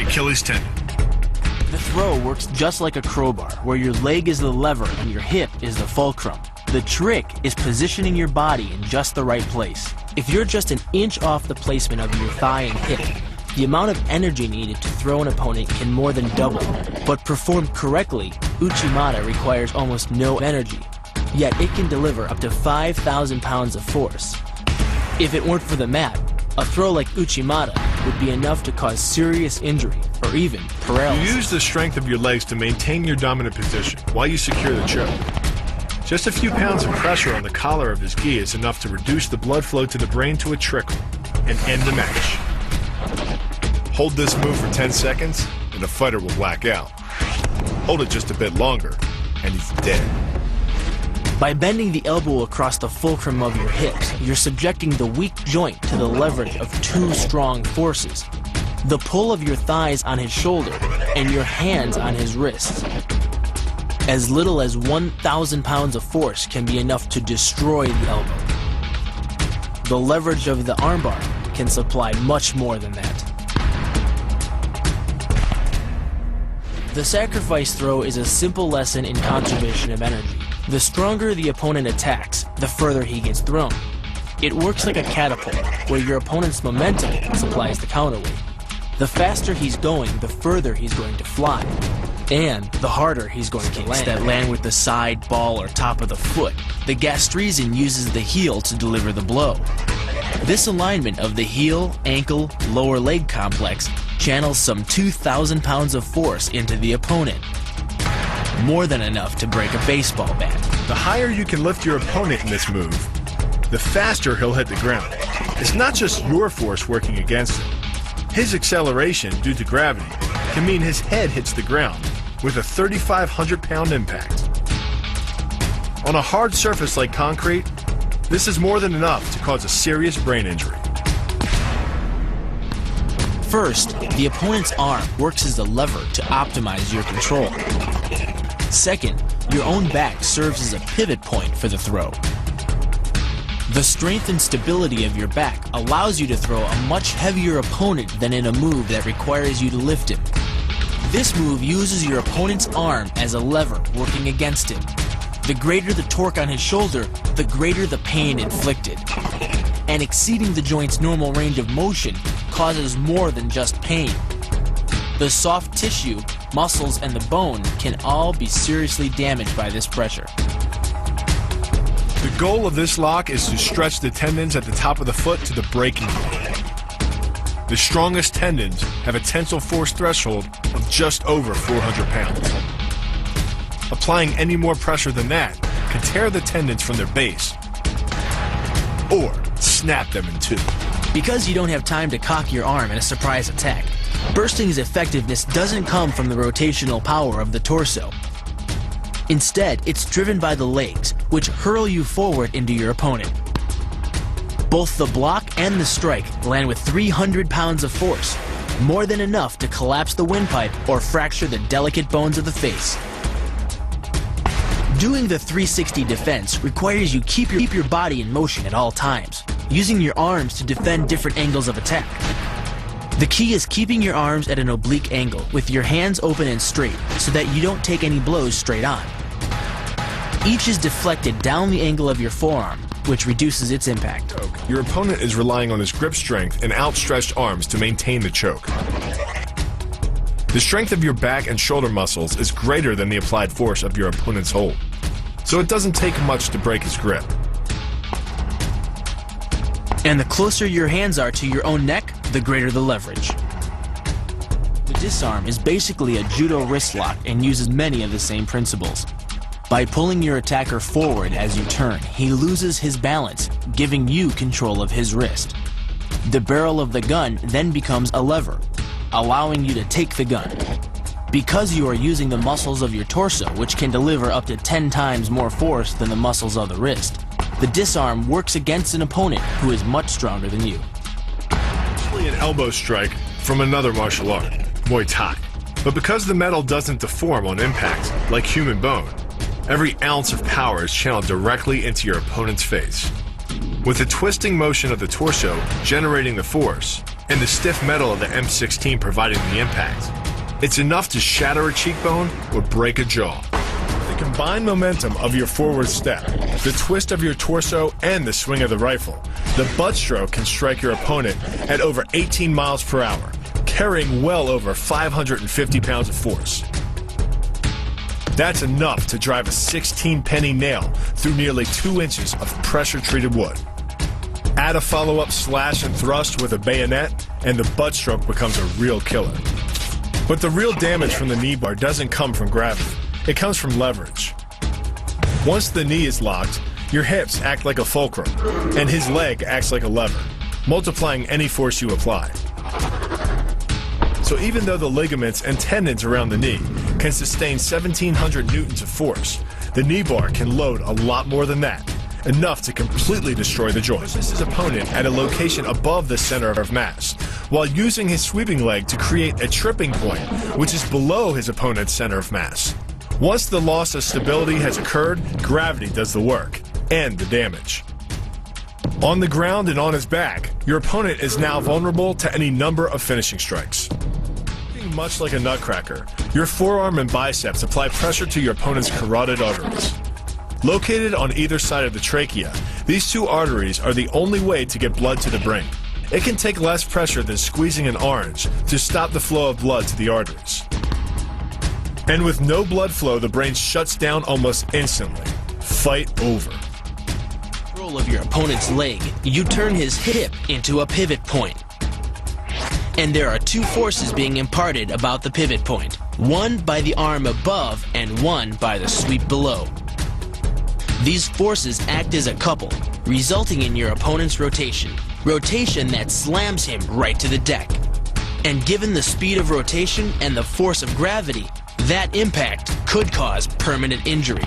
Achilles tendon. The throw works just like a crowbar, where your leg is the lever and your hip is the fulcrum. The trick is positioning your body in just the right place. If you're just an inch off the placement of your thigh and hip, the amount of energy needed to throw an opponent can more than double. But performed correctly, Uchimata requires almost no energy, yet it can deliver up to 5,000 pounds of force. If it weren't for the mat, a throw like Uchimata would be enough to cause serious injury or even paralysis. You use the strength of your legs to maintain your dominant position while you secure the choke. Just a few pounds of pressure on the collar of his gi is enough to reduce the blood flow to the brain to a trickle and end the match. Hold this move for 10 seconds and the fighter will black out. Hold it just a bit longer and he's dead. By bending the elbow across the fulcrum of your hips, you're subjecting the weak joint to the leverage of two strong forces: the pull of your thighs on his shoulder and your hands on his wrists. As little as 1,000 pounds of force can be enough to destroy the elbow. The leverage of the armbar can supply much more than that. The sacrifice throw is a simple lesson in conservation of energy. The stronger the opponent attacks, the further he gets thrown. It works like a catapult, where your opponent's momentum supplies the counterweight. The faster he's going, the further he's going to fly. And the harder he's going to land. That land with the side, ball, or top of the foot. The gastrizin uses the heel to deliver the blow. This alignment of the heel, ankle, lower leg complex channels some 2,000 pounds of force into the opponent. More than enough to break a baseball bat. The higher you can lift your opponent in this move, the faster he'll hit the ground. It's not just your force working against him. His acceleration due to gravity can mean his head hits the ground with a 3,500 pound impact. On a hard surface like concrete, this is more than enough to cause a serious brain injury. First, the opponent's arm works as a lever to optimize your control. Second, your own back serves as a pivot point for the throw. The strength and stability of your back allows you to throw a much heavier opponent than in a move that requires you to lift him. This move uses your opponent's arm as a lever working against him. The greater the torque on his shoulder, the greater the pain inflicted. And exceeding the joint's normal range of motion causes more than just pain. The soft tissue, muscles, and the bone can all be seriously damaged by this pressure. The goal of this lock is to stretch the tendons at the top of the foot to the breaking point. The strongest tendons have a tensile force threshold of just over 400 pounds. Applying any more pressure than that can tear the tendons from their base or snap them in two. Because you don't have time to cock your arm in a surprise attack, bursting's effectiveness doesn't come from the rotational power of the torso. Instead, it's driven by the legs, which hurl you forward into your opponent. Both the block and the strike land with 300 pounds of force, more than enough to collapse the windpipe or fracture the delicate bones of the face. Doing the 360 defense requires you keep your body in motion at all times, using your arms to defend different angles of attack. The key is keeping your arms at an oblique angle, with your hands open and straight, so that you don't take any blows straight on. Each is deflected down the angle of your forearm, which reduces its impact. Your opponent is relying on his grip strength and outstretched arms to maintain the choke. The strength of your back and shoulder muscles is greater than the applied force of your opponent's hold, so it doesn't take much to break his grip. And the closer your hands are to your own neck, the greater the leverage. The disarm is basically a judo wrist lock and uses many of the same principles. By pulling your attacker forward as you turn, he loses his balance, giving you control of his wrist. The barrel of the gun then becomes a lever, allowing you to take the gun. Because you are using the muscles of your torso, which can deliver up to 10 times more force than the muscles of the wrist, the disarm works against an opponent who is much stronger than you. Actually, an elbow strike from another martial art, Muay Thai. But because the metal doesn't deform on impact, like human bone, every ounce of power is channeled directly into your opponent's face. With the twisting motion of the torso generating the force, and the stiff metal of the M16 providing the impact. It's enough to shatter a cheekbone or break a jaw. The combined momentum of your forward step, the twist of your torso, and the swing of the rifle, the butt stroke can strike your opponent at over 18 miles per hour, carrying well over 550 pounds of force. That's enough to drive a 16-penny nail through nearly 2 inches of pressure-treated wood. Add a follow-up slash and thrust with a bayonet, and the butt stroke becomes a real killer. But the real damage from the knee bar doesn't come from gravity. It comes from leverage. Once the knee is locked, your hips act like a fulcrum, and his leg acts like a lever, multiplying any force you apply. So even though the ligaments and tendons around the knee can sustain 1,700 newtons of force, the knee bar can load a lot more than that, enough to completely destroy the joint. Pushes his opponent at a location above the center of mass, while using his sweeping leg to create a tripping point, which is below his opponent's center of mass. Once the loss of stability has occurred, gravity does the work, and the damage. On the ground and on his back, your opponent is now vulnerable to any number of finishing strikes. Much like a nutcracker, your forearm and biceps apply pressure to your opponent's carotid arteries. Located on either side of the trachea, these two arteries are the only way to get blood to the brain. It can take less pressure than squeezing an orange to stop the flow of blood to the arteries. And with no blood flow, the brain shuts down almost instantly. Fight over. Control of your opponent's leg, you turn his hip into a pivot point. And there are 2 forces being imparted about the pivot point, one by the arm above and one by the sweep below. These forces act as a couple, resulting in your opponent's rotation that slams him right to the deck. And given the speed of rotation and the force of gravity, that impact could cause permanent injury.